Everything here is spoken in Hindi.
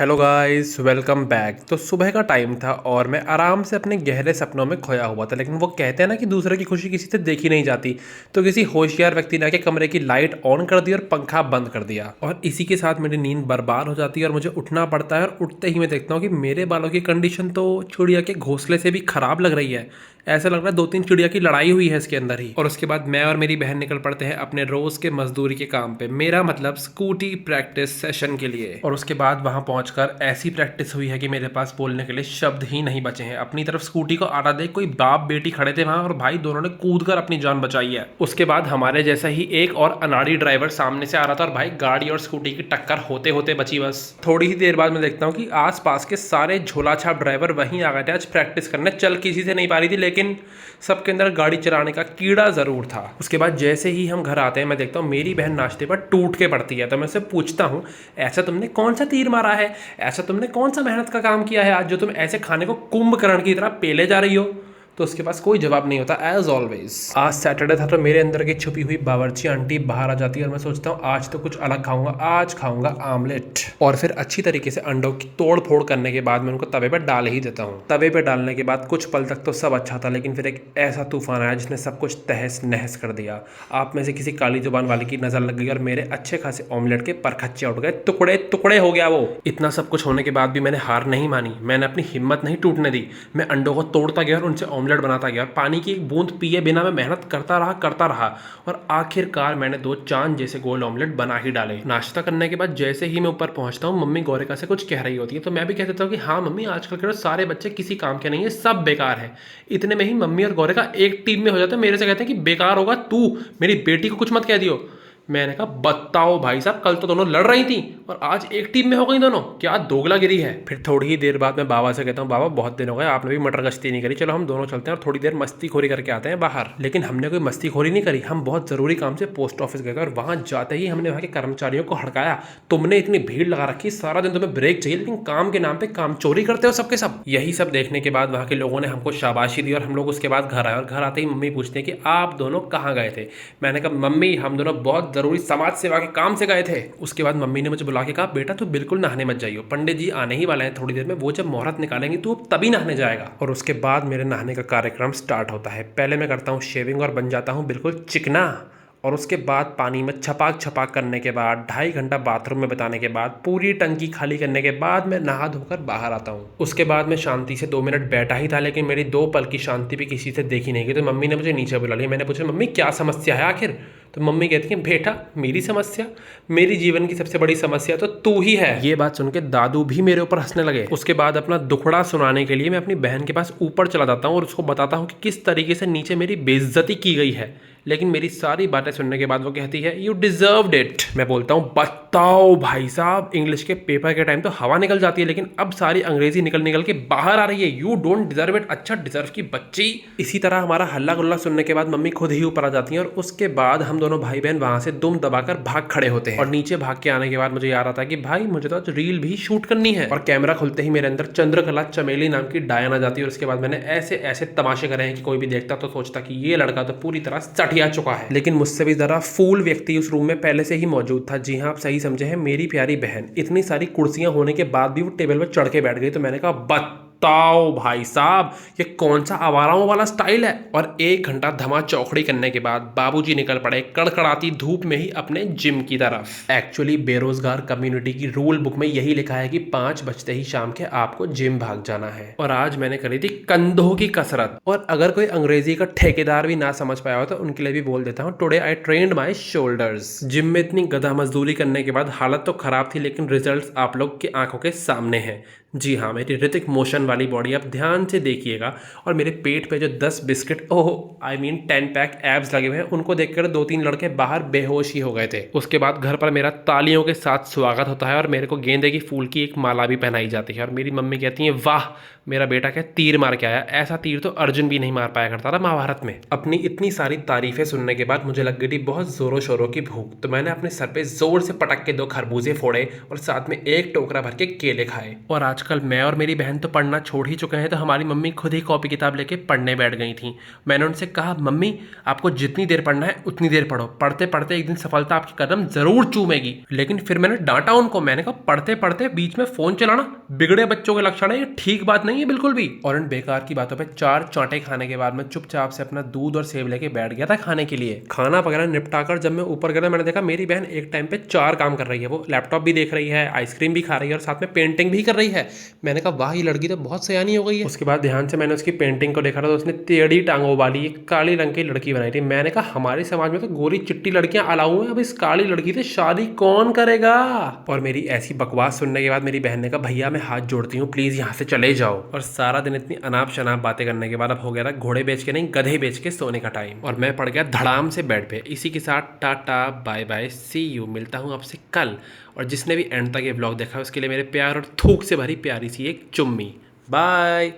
Hello guys, welcome back. तो सुबह का टाइम था और मैं आराम से अपने गहरे सपनों में खोया हुआ था। लेकिन वो कहते हैं ना कि दूसरे की खुशी किसी से देखी नहीं जाती। तो किसी होशियार व्यक्ति ने आके कमरे की लाइट ऑन कर दी और पंखा बंद कर दिया, और इसी के साथ मेरी नींद बर्बाद हो जाती है और मुझे उठना पड़ता है। और उठते ही मैं देखता हूँ कि मेरे बालों की कंडीशन तो चिड़िया के घोंसले से भी खराब लग रही है। ऐसा लग रहा है दो तीन चिड़िया की लड़ाई हुई है इसके अंदर ही। और उसके बाद मैं और मेरी बहन निकल पड़ते हैं अपने रोज के मजदूरी के काम पे, मेरा मतलब स्कूटी प्रैक्टिस सेशन के लिए। और उसके बाद वहां पहुंचकर ऐसी प्रैक्टिस हुई है कि मेरे पास बोलने के लिए शब्द ही नहीं बचे हैं। अपनी तरफ स्कूटी को आड़ा देख कोई बाप बेटी खड़े थे वहां, और भाई दोनों ने कूद कर अपनी जान बचाई है। उसके बाद हमारे जैसा ही एक और अनाड़ी ड्राइवर सामने से आ रहा था, और भाई गाड़ी और स्कूटी की टक्कर होते होते बची बस। थोड़ी ही देर बाद मैं देखता हूँ कि आसपास के सारे झोला छाप ड्राइवर वहीं आ गए थे आज प्रैक्टिस करने। चल किसी से नहीं पा रही थी, लेकिन सबके अंदर गाड़ी चलाने का कीड़ा जरूर था। उसके बाद जैसे ही हम घर आते हैं मैं देखता हूँ मेरी बहन नाश्ते पर टूट के पड़ती है। तो मैं उससे पूछता हूँ, ऐसा तुमने कौन सा तीर मारा है, ऐसा तुमने कौन सा मेहनत का काम किया है आज जो तुम ऐसे खाने को कुंभकर्ण की तरह पेले जा रही हो। तो उसके पास कोई जवाब नहीं होता एज ऑलवेज। आज सैटरडे था तो मेरे अंदर की छुपी हुई बावर्ची आंटी बाहर आ जाती है, और मैं सोचता हूँ आज तो कुछ अलग खाऊंगा। आज खाऊंगा आमलेट, और फिर अच्छी तरीके से अंडों की तोड़ फोड़ करने के बाद मैं उनको तवे पर डाल ही देता हूँ। तवे पर डालने के बाद कुछ पल तक तो सब अच्छा था, लेकिन फिर एक ऐसा तूफान आया जिसने सब कुछ तहस नहस कर दिया। आप में से किसी काली जुबान वाले की नजर लग गई और मेरे अच्छे खासे ऑमलेट के परखच्चे उठ गए, टुकड़े टुकड़े हो गया वो। इतना सब कुछ होने के बाद भी मैंने हार नहीं मानी, मैंने अपनी हिम्मत नहीं टूटने दी। मैं अंडों को तोड़ता गया और उनसे ऑमलेट बनाता गया, और पानी की एक बूंद पिए बिना मैं मेहनत करता रहा, और आखिरकार मैंने दो चांद जैसे गोल ऑमलेट बना ही डाले। नाश्ता करने के बाद जैसे ही मैं ऊपर पहुंचता हूँ मम्मी गोरेका से कुछ कह रही होती है, तो मैं भी कह देता हूँ कि हाँ मम्मी, आजकल के सारे बच्चे किसी काम के नहीं है, सब बेकार है। इतने में ही मम्मी और गोरेका एक टीम में हो जाते हैं, मेरे से कहते हैं कि बेकार होगा तू, मेरी बेटी को कुछ मत कह दियो। मैंने कहा बताओ भाई साहब, कल तो दोनों लड़ रही थी और आज एक टीम में हो गई दोनों, क्या दोगलागिरी है। फिर थोड़ी ही देर बाद मैं बाबा से कहता हूँ, बाबा बहुत दिन हो गए आपने भी मटर गश्ती नहीं करी, चलो हम दोनों चलते हैं और थोड़ी देर मस्ती खोरी करके आते हैं बाहर। लेकिन हमने कोई मस्ती खोरी नहीं करी, हम बहुत जरूरी काम से पोस्ट ऑफिस गए और वहां जाते ही हमने वहां के कर्मचारियों को हड़काया। तुमने इतनी भीड़ लगा रखी, सारा दिन तुम्हें ब्रेक चाहिए, लेकिन काम के नाम पे काम चोरी करते हो सबके सब। यही सब देखने के बाद वहां के लोगों ने हमको शाबाशी दी और हम लोग उसके बाद घर आए, और घर आते ही मम्मी पूछते हैं कि आप दोनों कहाँ गए थे। मैंने कहा मम्मी, हम दोनों बहुत जरूरी समाज सेवा के काम से गए थे। उसके बाद मम्मी ने मुझे बुला के कहा, बेटा तू बिल्कुल नहाने मत जाइयो, पंडित जी आने ही वाले हैं थोड़ी देर में, वो जब मुहूर्त निकालेंगे तू तभी नहाने जाएगा। और उसके बाद मेरे नहाने का कार्यक्रम स्टार्ट होता है। पहले मैं करता हूँ शेविंग और बन जाता हूँ बिल्कुल चिकना, और उसके बाद पानी में छपाक छपाक करने के बाद 2.5 घंटा बाथरूम में बिताने के बाद पूरी टंकी खाली करने के बाद मैं नहा धोकर बाहर आता हूँ। उसके बाद मैं शांति से 2 मिनट बैठा ही था, लेकिन मेरी 2 पल की शांति भी किसी से देखी नहीं गई। तो मम्मी ने मुझे नीचे बुला लिया। मैंने पूछा मम्मी क्या समस्या है आखिर। तो मम्मी कहती है बेटा, मेरी समस्या, मेरी जीवन की सबसे बड़ी समस्या तो तू ही है। ये बात सुन के दादू भी मेरे ऊपर हंसने लगे। उसके बाद अपना दुखड़ा सुनाने के लिए मैं अपनी बहन के पास ऊपर चला जाता हूँ और उसको बताता हूँ कि किस तरीके से नीचे मेरी बेइज्जती की गई है। लेकिन मेरी सारी बातें सुनने के बाद वो कहती है यू डिजर्व्ड इट। मैं बोलता हूँ बताओ भाई साहब, इंग्लिश के पेपर के टाइम तो हवा निकल जाती है, लेकिन अब सारी अंग्रेजी निकल निकल के बाहर आ रही है। You don't deserve it. अच्छा डिजर्व की बच्ची। इसी तरह हमारा हल्ला गुल्ला सुनने के बाद मम्मी खुद ही ऊपर आ जाती है, और उसके बाद हम दोनों भाई बहन वहां से दुम दबाकर भाग खड़े होते हैं। और नीचे भाग के आने के बाद मुझे याद आता है कि भाई मुझे तो आज रील भी शूट करनी है। और कैमरा खुलते ही मेरे अंदर चंद्रकला चमेली नाम की डायन आ जाती है। और उसके बाद मैंने ऐसे ऐसे तमाशे करे हैं कि कोई भी देखता तो सोचता कि ये लड़का तो पूरी तरह सठिया चुका है। लेकिन मुझसे भी जरा फूल व्यक्ति उस रूम में पहले से ही मौजूद था। जी हाँ, आप सही समझे हैं, मेरी प्यारी बहन। इतनी सारी कुर्सियां होने के बाद भी वो टेबल पर चढ़ के बैठ गई। तो मैंने कहा बताओ भाई साहब, ये कौन सा आवाराओं वाला स्टाइल है। और 1 घंटा धमा चौकड़ी करने के बाद बाबूजी निकल पड़े कड़कड़ाती धूप में ही अपने जिम की तरफ। एक्चुअली बेरोजगार कम्युनिटी की रूल बुक में यही लिखा है कि 5 बजते ही शाम के आपको जिम भाग जाना है। और आज मैंने करी थी कंधों की कसरत। और अगर कोई अंग्रेजी का ठेकेदार भी ना समझ पाया हो तो उनके लिए भी बोल देता हूँ, today I trained my shoulders. Gym में इतनी गधा मजदूरी करने के बाद हालत तो खराब थी, लेकिन रिजल्ट्स आप लोग की आंखों के सामने हैं। जी हाँ, मेरी ऋतिक मोशन वाली बॉडी आप ध्यान से देखिएगा। और मेरे पेट पे जो 10 biscuit, oh I mean 10 pack abs लगे हुए हैं, उनको देखकर 2-3 लड़के बाहर बेहोश ही हो गए थे। उसके बाद घर पर मेरा तालियों के साथ स्वागत होता है और मेरे को गेंदे की फूल की एक माला भी पहनाई जाती है। और मेरी मम्मी कहती है वाह, मेरा बेटा क्या तीर मार के आया, ऐसा तीर तो अर्जुन भी नहीं मार पाया करता था महाभारत में। अपनी इतनी सारी तारीफें सुनने के बाद मुझे लग गई थी बहुत जोरों शोरों की भूख। तो मैंने अपने सर पे जोर से पटक के 2 खरबूजे फोड़े और साथ में एक टोकरा भर के केले खाए। और आजकल मैं और मेरी बहन तो पढ़ना छोड़ ही चुके हैं तो हमारी मम्मी खुद ही कॉपी किताब लेके पढ़ने बैठ गई थी। मैंने उनसे कहा, मम्मी आपको जितनी देर पढ़ना है उतनी देर पढ़ो, पढ़ते पढ़ते एक दिन सफलता आपकी कदम जरूर चूमेगी। लेकिन फिर मैंने डांटा उनको, मैंने कहा पढ़ते पढ़ते बीच में फोन चलाना बिगड़े बच्चों के लक्षण है, ये ठीक बात नहीं है बिल्कुल भी। और इन बेकार की बातों पे 4 चांटे खाने के बाद मैं चुपचाप से अपना दूध और सेब लेके बैठ गया था खाने के लिए। खाना वगैरह निपटाकर जब मैं ऊपर गया मैंने देखा मेरी बहन एक टाइम पे 4 काम कर रही है। वो लैपटॉप भी देख रही है, आइसक्रीम भी खा रही है और साथ में पेंटिंग भी कर रही है। मैंने कहा वाह, ये लड़की तो बहुत सयानी हो गई है। उसके बाद ध्यान से मैंने उसकी पेंटिंग को देखा तो उसने टेढ़ी टांगों वाली एक काली रंग की लड़की बनाई थी। मैंने कहा हमारे समाज में तो गोरी चिट्टी लड़कियां अलाउ हैं, अब इस काली लड़की से शादी कौन करेगा। और मेरी ऐसी बकवास सुनने के बाद मेरी बहन ने कहा भैया मैं हाथ जोड़ती हूँ, प्लीज यहाँ से चले जाओ। और सारा दिन इतनी अनाप शनाप बातें करने के बाद अब हो गया था घोड़े बेच के नहीं गधे बेच के सोने का टाइम। और मैं पड़ गया धड़ाम से बेड पे। इसी के साथ tata bye bye see you, मिलता हूँ आपसे कल। और जिसने भी एंड तक ये व्लॉग देखा उसके लिए मेरे प्यार और थूक से भरी प्यारी सी एक चुम्मी। बाय।